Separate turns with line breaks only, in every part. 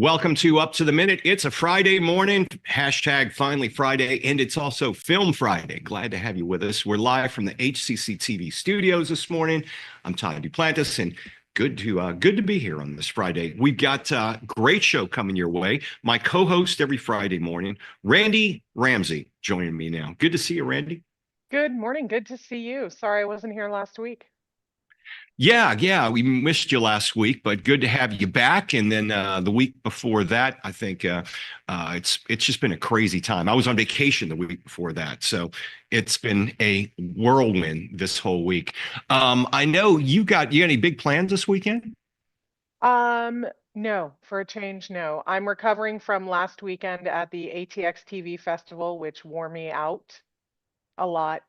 Welcome to Up to the Minute. It's a Friday morning, hashtag finally Friday, and it's also Film Friday. Glad to have you with us. We're live from the HCCTV studios this morning. I'm Todd Duplantis, and good to be here on this Friday. We've got a great show coming your way. My co-host every Friday morning, Randy Ramsey, joining me now. Good to see you, Randy.
Good morning. Good to see you. Sorry I wasn't here last week.
Yeah, we missed you last week, but good to have you back. And then the week before that, I think it's just been a crazy time. I was on vacation the week before that, so it's been a whirlwind this whole week. I know you got any big plans this weekend?
No, for a change, no. I'm recovering from last weekend at the ATX-TV festival, which wore me out a lot.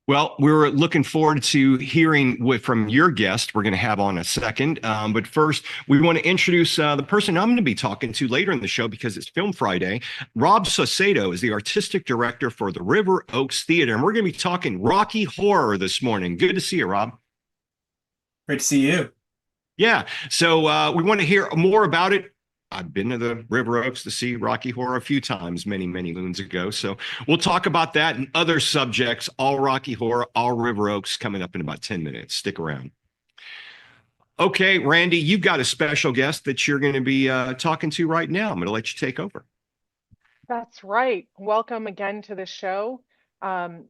Well, we're looking forward to hearing from your guest we're going to have on a second. But first, we want to introduce the person I'm going to be talking to later in the show because it's Film Friday. Rob Saucedo is the artistic director for the River Oaks Theater, and we're going to be talking Rocky Horror this morning. Good to see you, Rob.
Great to see you.
Yeah, so we want to hear more about it. I've been to the River Oaks to see Rocky Horror a few times, many moons ago. So we'll talk about that and other subjects, all Rocky Horror, all River Oaks, coming up in about 10 minutes. Stick around. Okay, Randy, you've got a special guest that you're going to be talking to right now. I'm going to let you take over.
That's right. Welcome again to the show, Dr.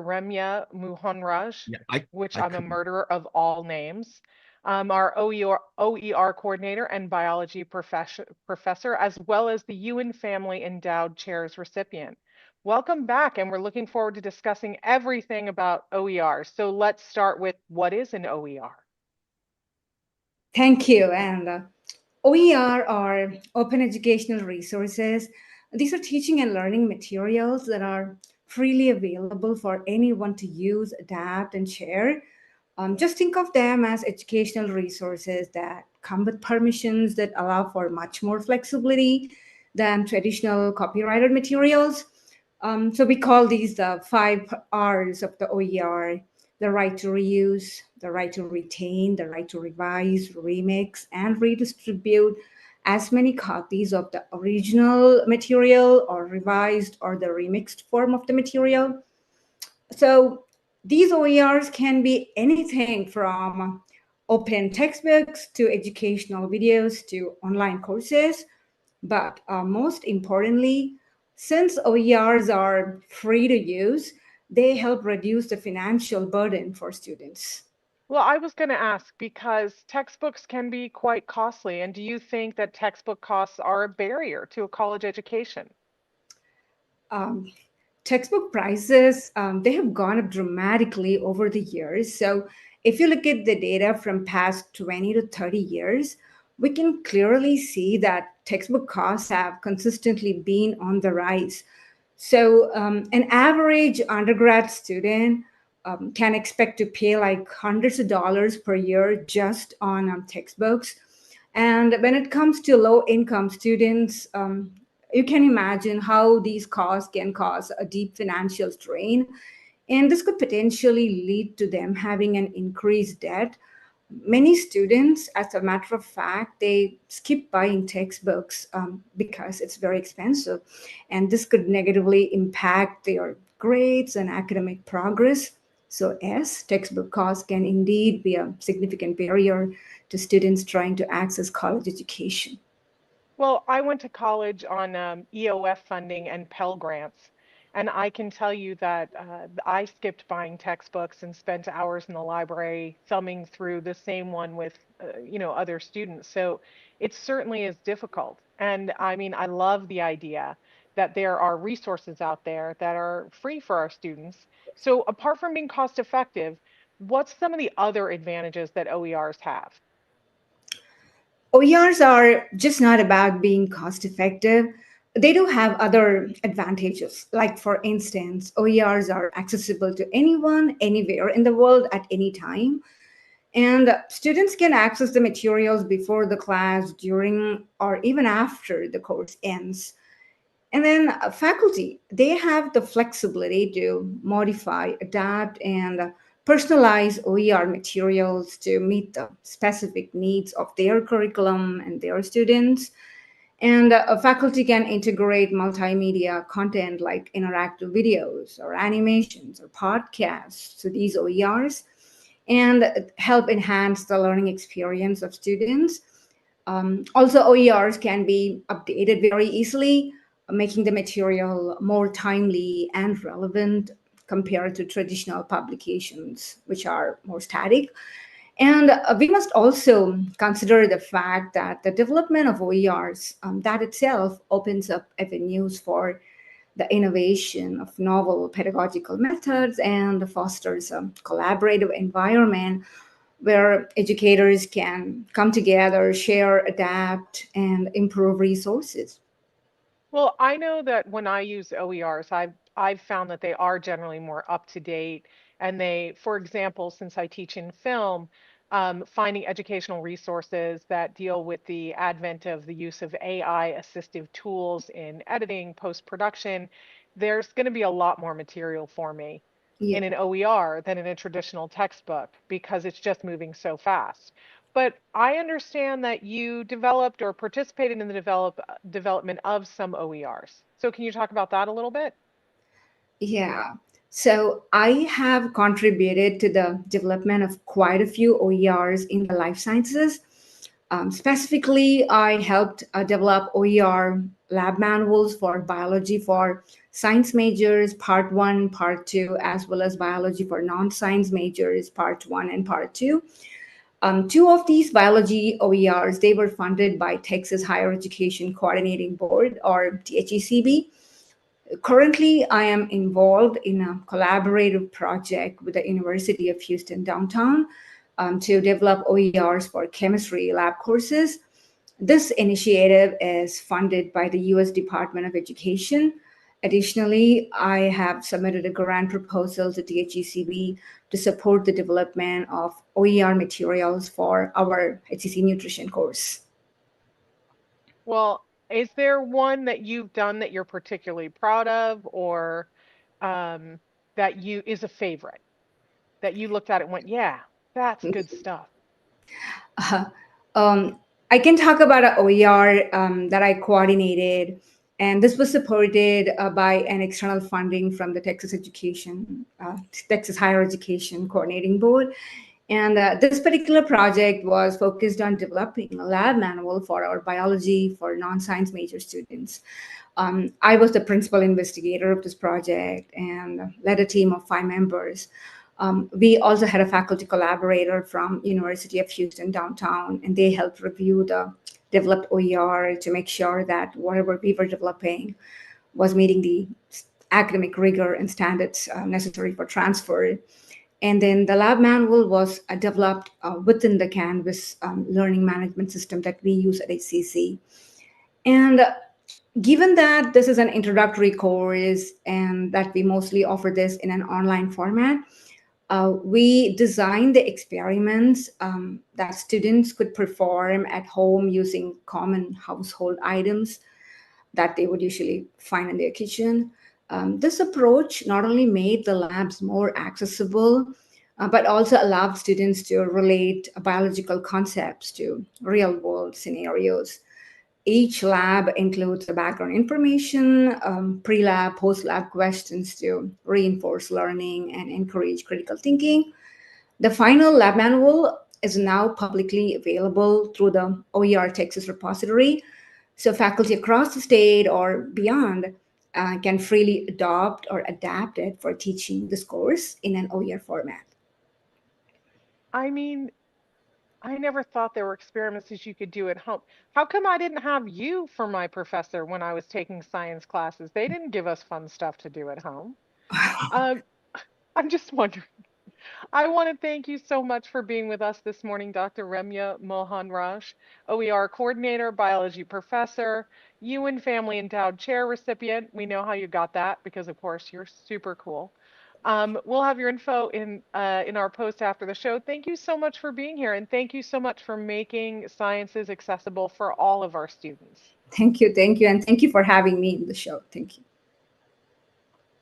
Remya Mohanraj, which I'm a murderer of all names. Our OER coordinator and biology professor, as well as the Ewan Family Endowed Chairs recipient. Welcome back, and we're looking forward to discussing everything about OER. So let's start with, what is an OER?
Thank you. And OER are open educational resources. These are teaching and learning materials that are freely available for anyone to use, adapt, and share. Just think of them as educational resources that come with permissions that allow for much more flexibility than traditional copyrighted materials. So we call these the 5 R's of the OER: the right to reuse, the right to retain, the right to revise, remix, and redistribute as many copies of the original material or revised or the remixed form of the material. So these OERs can be anything from open textbooks to educational videos to online courses. But most importantly, since OERs are free to use, they help reduce the financial burden for students.
Well, I was going to ask, because textbooks can be quite costly, and do you think that textbook costs are a barrier to a college education?
Textbook prices, they have gone up dramatically over the years. So if you look at the data from past 20 to 30 years, we can clearly see that textbook costs have consistently been on the rise. So an average undergrad student can expect to pay like hundreds of dollars per year just on textbooks. And when it comes to low-income students, you can imagine how these costs can cause a deep financial strain, and this could potentially lead to them having an increased debt. Many students, as a matter of fact, they skip buying textbooks because it's very expensive, and this could negatively impact their grades and academic progress. So yes, textbook costs can indeed be a significant barrier to students trying to access college education.
Well, I went to college on EOF funding and Pell Grants, and I can tell you that I skipped buying textbooks and spent hours in the library thumbing through the same one with, other students. So it certainly is difficult. And I mean, I love the idea that there are resources out there that are free for our students. So apart from being cost effective, what's some of the other advantages that OERs have?
OERs are just not about being cost effective. They do have other advantages. Like, for instance, OERs are accessible to anyone, anywhere in the world at any time. And students can access the materials before the class, during, or even after the course ends. And then faculty, they have the flexibility to modify, adapt, and personalize OER materials to meet the specific needs of their curriculum and their students. And faculty can integrate multimedia content like interactive videos or animations or podcasts to these OERs and help enhance the learning experience of students. Also, OERs can be updated very easily, making the material more timely and relevant compared to traditional publications, which are more static. And we must also consider the fact that the development of OERs, that itself opens up avenues for the innovation of novel pedagogical methods and fosters a collaborative environment where educators can come together, share, adapt, and improve resources.
Well, I know that when I use OERs, I've found that they are generally more up to date. And they, for example, since I teach in film, finding educational resources that deal with the advent of the use of AI assistive tools in editing, post-production, there's going to be a lot more material for me
Yeah.
in an OER than in a traditional textbook because it's just moving so fast. But I understand that you developed or participated in the development of some OERs. So can you talk about that a little bit?
Yeah. So I have contributed to the development of quite a few OERs in the life sciences. Specifically, I helped develop OER lab manuals for biology for science majors, part one, part two, as well as biology for non-science majors, part one and part two. Two of these biology OERs, they were funded by Texas Higher Education Coordinating Board, or THECB. Currently, I am involved in a collaborative project with the University of Houston downtown to develop OERs for chemistry lab courses. This initiative is funded by the U.S. Department of Education. Additionally, I have submitted a grant proposal to DHECB to support the development of OER materials for our HCC nutrition course.
Well, is there one that you've done that you're particularly proud of or um, that you is a favorite that you looked at it and went, yeah, that's good stuff?
Uh, um, I can talk about an OER that I coordinated, and this was supported by an external funding from the Texas Higher Education Coordinating Board. And this particular project was focused on developing a lab manual for our biology for non-science major students. I was the principal investigator of this project and led a team of 5 members. We also had a faculty collaborator from University of Houston downtown, and they helped review the developed OER to make sure that whatever we were developing was meeting the academic rigor and standards necessary for transfer. And then the lab manual was developed within the Canvas learning management system that we use at HCC. And given that this is an introductory course and that we mostly offer this in an online format, we designed the experiments that students could perform at home using common household items that they would usually find in their kitchen. This approach not only made the labs more accessible, but also allowed students to relate biological concepts to real world scenarios. Each lab includes the background information, pre-lab, post-lab questions to reinforce learning and encourage critical thinking. The final lab manual is now publicly available through the OER Texas repository, so faculty across the state or beyond can freely adopt or adapt it for teaching this course in an OER format.
I mean, I never thought there were experiments that you could do at home. How come I didn't have you for my professor when I was taking science classes? They didn't give us fun stuff to do at home. Um, I'm just wondering. I want to thank you so much for being with us this morning, Dr. Remya Mohanraj, OER coordinator, biology professor, you and Family Endowed Chair recipient. We know how you got that because, of course, you're super cool. We'll have your info in our post after the show. Thank you so much for being here, and thank you so much for making sciences accessible for all of our students.
Thank you, and thank you for having me in the show. Thank you.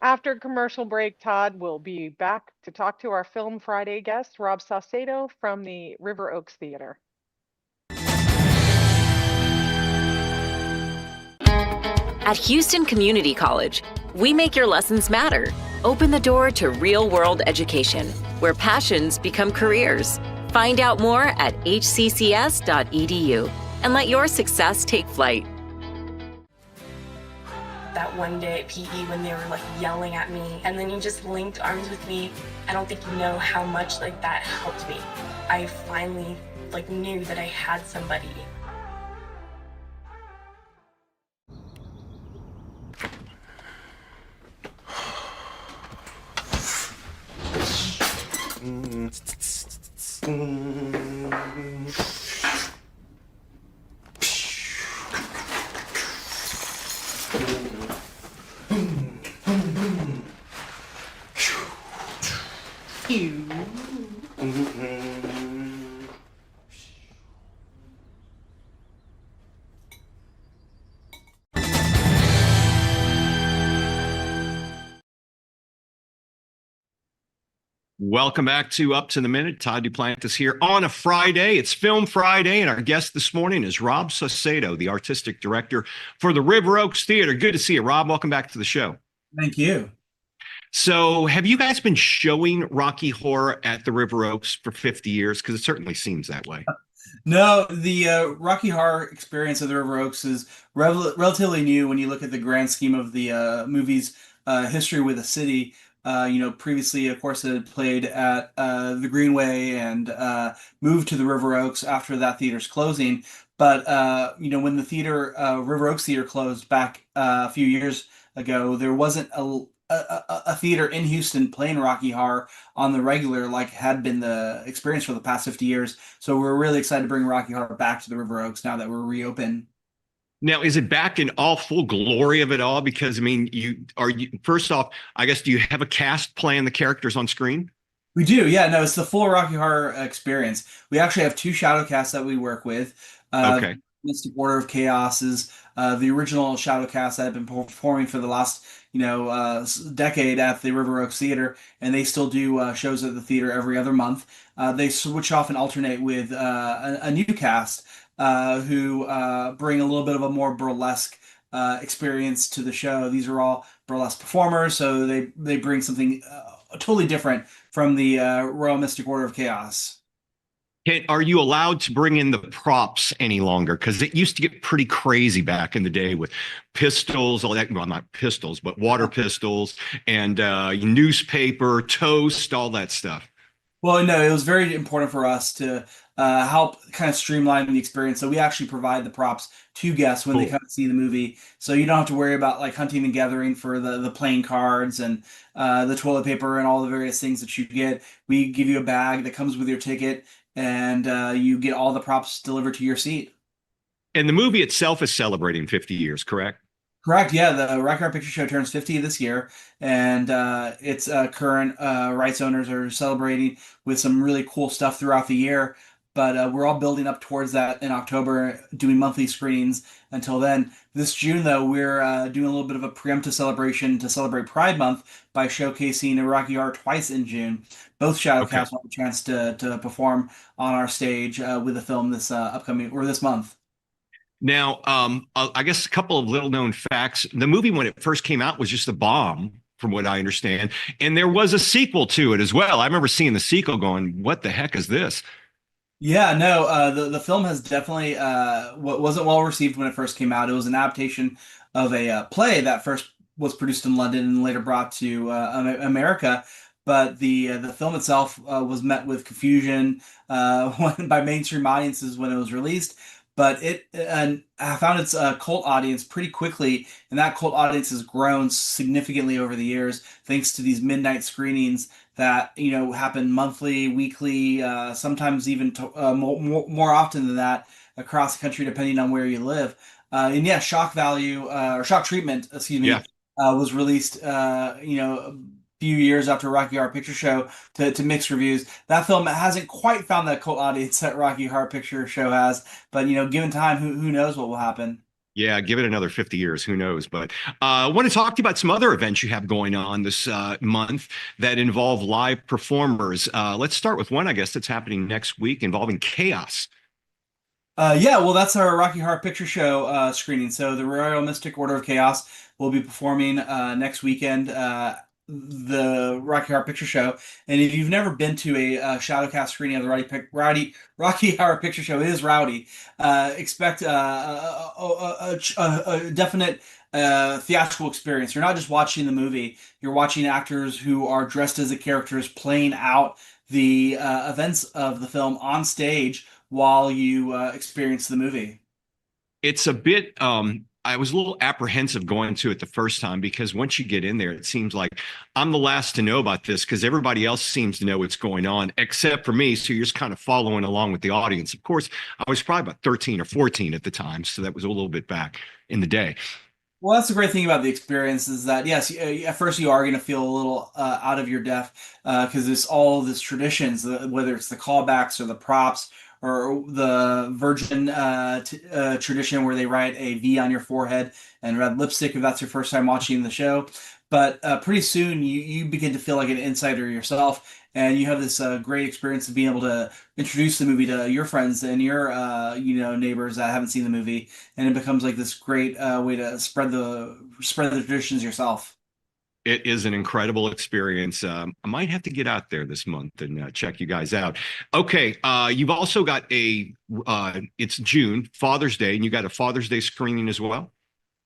After commercial break, Todd will be back to talk to our Film Friday guest, Rob Saucedo from the River Oaks Theater.
At Houston Community College, we make your lessons matter. Open the door to real-world education, where passions become careers. Find out more at hccs.edu and let your success take flight.
That one day at PE when they were like yelling at me, and then you just linked arms with me. I don't think you know how much like that helped me. I finally like knew that I had somebody.
Welcome back to Up to the Minute. Todd Duplantis here on a Friday. It's Film Friday, and our guest this morning is Rob Saucedo, the artistic director for the River Oaks Theater. Good to see you, Rob. Welcome back to the show.
Thank you.
So have you guys been showing Rocky Horror at the River Oaks for 50 years? Because it certainly seems that way.
No, the Rocky Horror experience of the River Oaks is relatively new when you look at the grand scheme of the movie's history with the city. Previously, of course, it had played at the Greenway and moved to the River Oaks after that theater's closing. But when the theater, River Oaks Theater, closed back a few years ago, there wasn't a theater in Houston playing Rocky Horror on the regular like had been the experience for the past 50 years. So we're really excited to bring Rocky Horror back to the River Oaks now that we're reopened.
Now, is it back in all full glory of it all? Because, I mean, first off, I guess, do you have a cast playing the characters on screen?
We do, yeah. No, it's the full Rocky Horror experience. We actually have two shadow casts that we work with.
Okay.
Mystic Order of Chaos is the original shadow cast that have been performing for the last, decade at the River Oaks Theater, and they still do shows at the theater every other month. They switch off and alternate with a new cast who bring a little bit of a more burlesque experience to the show. These are all burlesque performers, so they bring something totally different from the Royal Mystic Order of Chaos.
Are you allowed to bring in the props any longer? Because it used to get pretty crazy back in the day with pistols, all that. Well, not pistols, but water pistols and newspaper, toast, all that stuff.
Well, no, it was very important for us to help kind of streamline the experience. So we actually provide the props to guests when they come to see the movie. So you don't have to worry about like hunting and gathering for the playing cards and the toilet paper and all the various things that you get. We give you a bag that comes with your ticket, and you get all the props delivered to your seat.
And the movie itself is celebrating 50 years, correct?
Correct. Yeah, the Rocky Horror Picture Show turns 50 this year, and its current rights owners are celebrating with some really cool stuff throughout the year. But we're all building up towards that in October, doing monthly screenings until then. This June, though, we're doing a little bit of a preemptive celebration to celebrate Pride Month by showcasing Rocky Horror twice in June. Both Shadowcasts will have a chance to perform on our stage with the film this this month.
Now, I guess a couple of little known facts. The movie, when it first came out, was just a bomb, from what I understand. And there was a sequel to it as well. I remember seeing the sequel going, what the heck is this?
Yeah, no, the film has definitely wasn't well received when it first came out. It was an adaptation of a play that first was produced in London and later brought to America. But the film itself was met with confusion by mainstream audiences when it was released. But it found its cult audience pretty quickly, and that cult audience has grown significantly over the years thanks to these midnight screenings that happen monthly, weekly, sometimes even more often than that across the country, depending on where you live. And yeah, Shock Value or Shock Treatment, excuse me, was released, few years after Rocky Horror Picture Show to mixed reviews. That film hasn't quite found that cult audience that Rocky Horror Picture Show has, but given time, who knows what will happen.
Yeah, give it another 50 years, who knows? But I want to talk to you about some other events you have going on this month that involve live performers. Let's start with one, I guess, that's happening next week involving chaos.
Yeah, well, that's our Rocky Horror Picture Show screening. So the Royal Mystic Order of Chaos will be performing next weekend, the Rocky Horror Picture Show. And if you've never been to a Shadowcast screening of the Rocky Horror Picture Show, it is rowdy. Expect a definite theatrical experience. You're not just watching the movie; you're watching actors who are dressed as the characters playing out the events of the film on stage while you experience the movie.
It's a bit I was a little apprehensive going to it the first time because once you get in there, it seems like I'm the last to know about this because everybody else seems to know what's going on except for me. So you're just kind of following along with the audience. Of course, I was probably about 13 or 14 at the time, so that was a little bit back in the day.
Well, that's the great thing about the experience is that yes, at first you are going to feel a little out of your depth because it's all this traditions, whether it's the callbacks or the props or the virgin tradition where they write a V on your forehead and red lipstick if that's your first time watching the show. But pretty soon you begin to feel like an insider yourself, and you have this great experience of being able to introduce the movie to your friends and your neighbors that haven't seen the movie, and it becomes like this great way to spread the traditions yourself.
It is an incredible experience. I might have to get out there this month and check you guys out. Okay, you've also got it's June, Father's Day, and you got a Father's Day screening as well.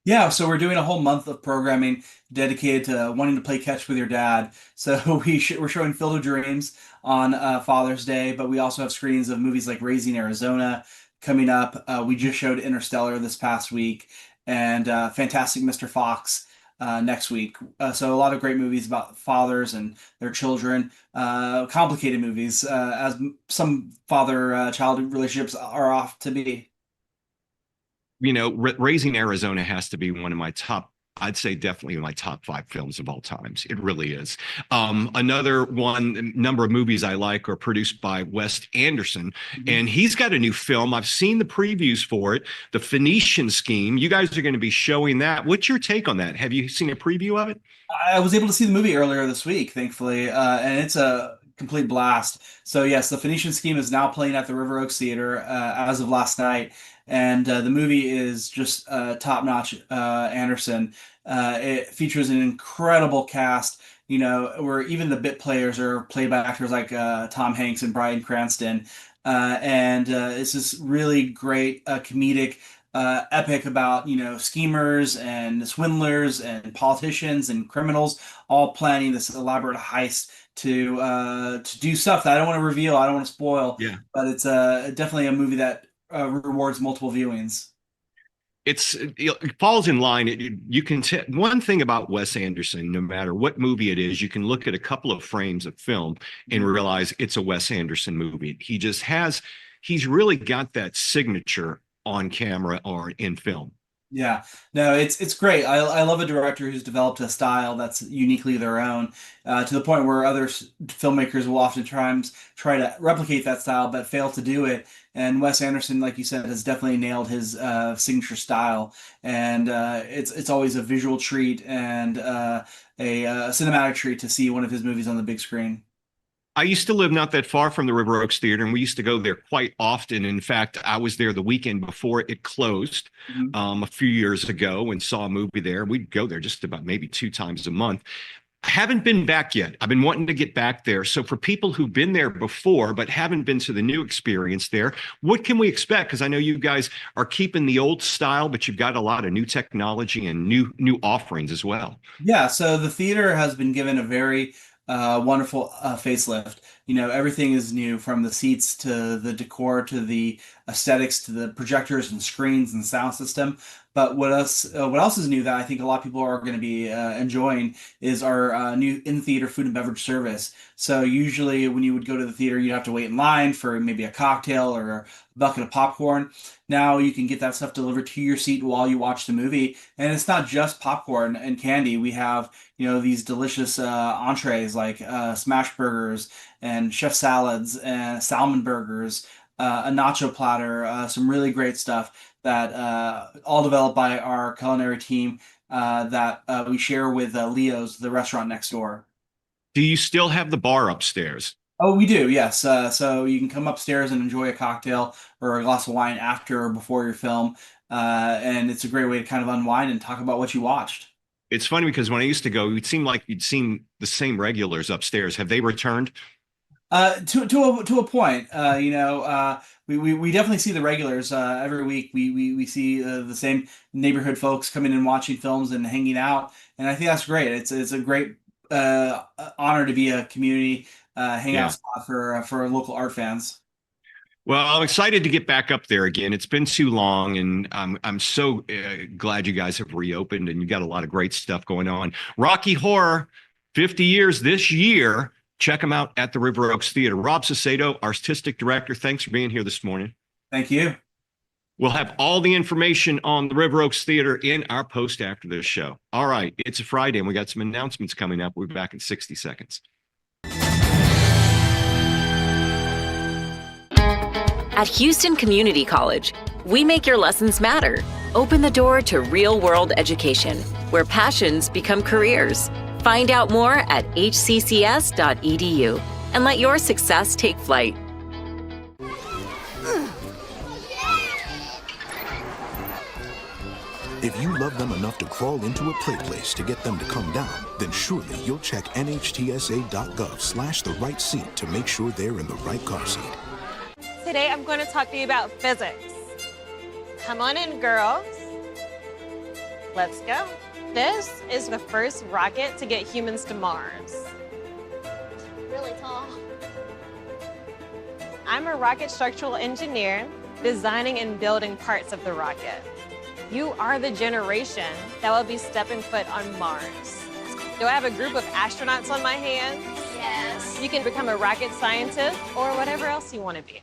Yeah, so we're doing a whole month of programming dedicated to wanting to play catch with your dad. So we're showing Field of Dreams on Father's Day, but we also have screenings of movies like Raising Arizona coming up. We just showed Interstellar this past week, and Fantastic Mr. Fox next week. So a lot of great movies about fathers and their children, complicated movies, as some father-child relationships are off to be.
You know, Raising Arizona has to be one of my top, I'd say definitely my top five films of all times. It really is. Another one, number of movies I like are produced by Wes Anderson, and he's got a new film. I've seen the previews for it, The Phoenician Scheme. You guys are going to be showing that. What's your take on that? Have you seen a preview of it?
I was able to see the movie earlier this week, thankfully, and it's a complete blast. So yes, The Phoenician Scheme is now playing at the River Oaks Theater as of last night, and the movie is just top-notch. Anderson. It features an incredible cast, where even the bit players are played by actors like Tom Hanks and Bryan Cranston, and it's this really great comedic epic about schemers and swindlers and politicians and criminals all planning this elaborate heist to do stuff that I don't want to reveal, I don't want to spoil.
Yeah.
But it's definitely a movie that rewards multiple viewings.
It falls in line. You can one thing about Wes Anderson, no matter what movie it is, you can look at a couple of frames of film and realize it's a Wes Anderson movie. He's really got that signature on camera or in film.
Yeah, no, it's great. I love a director who's developed a style that's uniquely their own, to the point where other filmmakers will oftentimes try to replicate that style but fail to do it. And Wes Anderson, like you said, has definitely nailed his signature style, and it's always a visual treat and a cinematic treat to see one of his movies on the big screen.
I used to live not that far from the River Oaks Theater, and we used to go there quite often. In fact, I was there the weekend before it closed a few years ago and saw a movie there. We'd go there just about maybe 2 times a month. I haven't been back yet. I've been wanting to get back there. So for people who've been there before but haven't been to the new experience there, what can we expect? Because I know you guys are keeping the old style, but you've got a lot of new technology and new offerings as well.
Yeah, so the theater has been given a very wonderful facelift. Everything is new, from the seats to the decor to the aesthetics to the projectors and screens and sound system. But what else is new that I think a lot of people are going to be enjoying is our new in-theater food and beverage service. So usually when you would go to the theater, you'd have to wait in line for maybe a cocktail or a bucket of popcorn. Now you can get that stuff delivered to your seat while you watch the movie. And it's not just popcorn and candy. We have, these delicious entrees like smash burgers and chef salads and salmon burgers. a nacho platter, some really great stuff that all developed by our culinary team that we share with Leo's, the restaurant next door.
Do you still have the bar upstairs?
Oh, we do, yes. So you can come upstairs and enjoy a cocktail or a glass of wine after or before your film, and it's a great way to kind of unwind and talk about what you watched.
It's funny because when I used to go, it seemed like you'd seen the same regulars upstairs. Have they returned?
To a point, we definitely see the regulars every week. We see the same neighborhood folks coming and watching films and hanging out, and I think that's great. It's a great honor to be a community hangout
Yeah.
spot for local art fans.
Well, I'm excited to get back up there again. It's been too long, and I'm so glad you guys have reopened and you got a lot of great stuff going on. Rocky Horror, 50 years this year. Check them out at the River Oaks Theater. Rob Saucedo, artistic director, thanks for being here this morning.
Thank you.
We'll have all the information on the River Oaks Theater in our post after this show. All right, it's a Friday, and we got some announcements coming up. We'll be back in 60 seconds.
At Houston Community College, we make your lessons matter. Open the door to real-world education, where passions become careers. Find out more at hccs.edu and let your success take flight.
If you love them enough to crawl into a play place to get them to come down, then surely you'll check nhtsa.gov/the right seat to make sure they're in the right car seat.
Today I'm going to talk to you about physics. Come on in, girls. Let's go. This is the first rocket to get humans to Mars.
Really tall.
I'm a rocket structural engineer, designing and building parts of the rocket. You are the generation that will be stepping foot on Mars. Do I have a group of astronauts on my hands?
Yes.
You can become a rocket scientist or whatever else you want to be.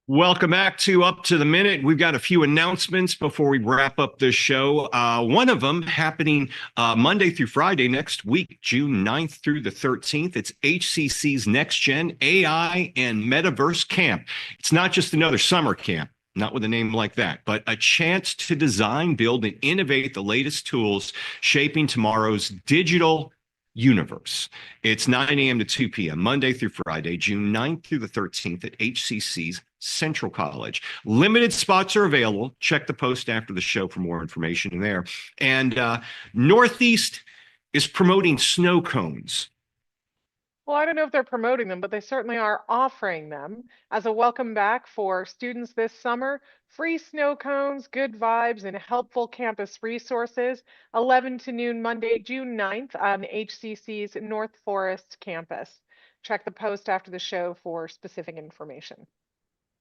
Welcome back to Up to the Minute. We've got a few announcements before we wrap up this show. One of them happening Monday through Friday next week, June 9th through the 13th. It's HCC's Next Gen AI and Metaverse Camp. It's not just another summer camp, not with a name like that, but a chance to design, build, and innovate the latest tools shaping tomorrow's digital universe. It's 9 a.m. to 2 p.m., Monday through Friday, June 9th through the 13th at HCC's Central College. Limited spots are available. Check the post after the show for more information there. And Northeast is promoting snow cones.
Well, I don't know if they're promoting them, but they certainly are offering them as a welcome back for students this summer. Free snow cones, good vibes, and helpful campus resources. 11 to noon Monday, June 9th on HCC's North Forest campus. Check the post after the show for specific information.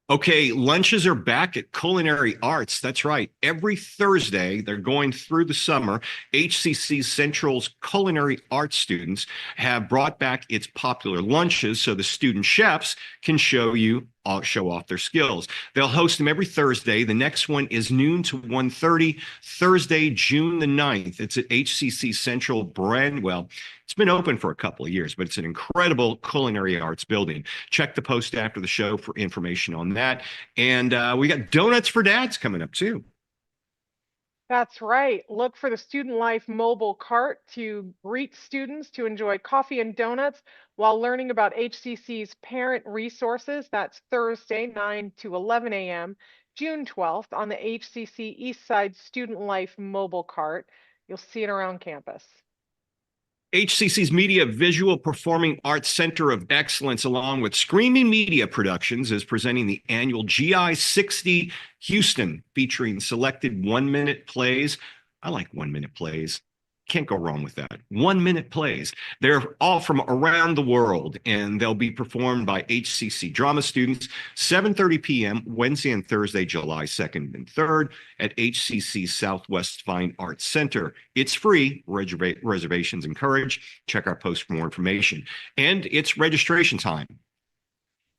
Okay, lunches are back at Culinary Arts. That's right. Every Thursday, they're going through the summer. HCC Central's Culinary Arts students have brought back its popular lunches so the student chefs can show off their skills. They'll host them every Thursday. The next one is noon to 1:30, Thursday, June the 9th. It's at HCC Central Brandwell. It's been open for a couple of years, but it's an incredible culinary arts building. Check the post after the show for information on that. And we got Donuts for Dads coming up too.
That's right. Look for the Student Life mobile cart to greet students to enjoy coffee and donuts while learning about HCC's parent resources. That's Thursday, 9 to 11 a.m., June 12th on the HCC Eastside Student Life mobile cart. You'll see it around campus.
HCC's Media Visual Performing Arts Center of Excellence, along with Screaming Media Productions, is presenting the annual GI 60 Houston, featuring selected 1-minute plays. I like 1-minute plays. Can't go wrong with that. 1-minute plays. They're all from around the world, and they'll be performed by HCC drama students, 7:30 p.m. Wednesday and Thursday, July 2nd and 3rd at HCC Southwest Fine Arts Center. It's free. Reservations encouraged. Check our post for more information. And it's registration time.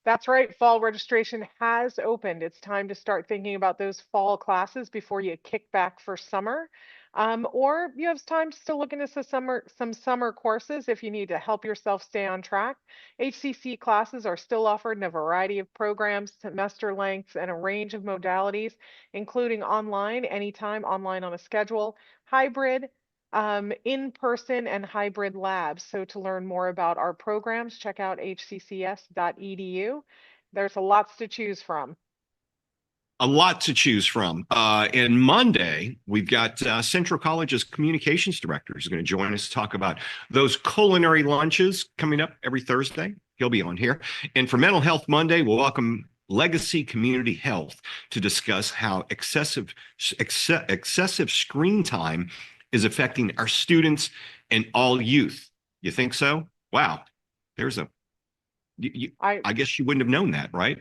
That's right. Fall registration has opened. It's time to start thinking about those fall classes before you kick back for summer. Or you have time to look into some summer courses if you need to help yourself stay on track. HCC classes are still offered in a variety of programs, semester lengths, and a range of modalities, including online, anytime, online on a schedule, hybrid, in-person, and hybrid labs. So to learn more about our programs, check out hccs.edu. There's lots to choose from.
A lot to choose from. And Monday, we've got Central College's communications director is going to join us to talk about those culinary lunches coming up every Thursday. He'll be on here. And for Mental Health Monday, we'll welcome Legacy Community Health to discuss how excessive screen time is affecting our students and all youth. You think so? Wow. There's a, I guess you wouldn't have known that, right?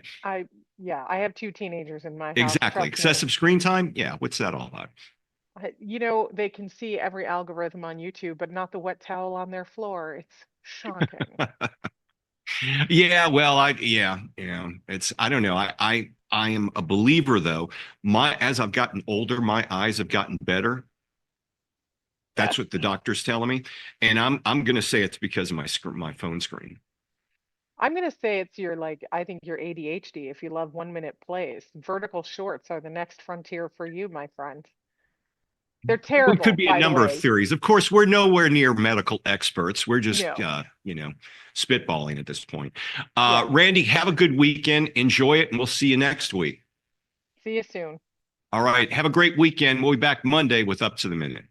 Yeah, I have 2 teenagers in my house.
Exactly. Excessive screen time. Yeah. What's that all about?
You know, they can see every algorithm on YouTube, but not the wet towel on their floor. It's shocking.
Yeah. Well, it's, I don't know. I am a believer though. As I've gotten older, my eyes have gotten better. That's what the doctor's telling me. And I'm going to say it's because of my phone screen.
I'm going to say it's I think your ADHD if you love 1-minute plays. Vertical shorts are the next frontier for you, my friend. They're terrible.
It could be a number of theories. Of course, we're nowhere near medical experts. We're just, spitballing at this point. Randy, have a good weekend. Enjoy it, and we'll see you next week.
See you soon.
All right. Have a great weekend. We'll be back Monday with Up to the Minute.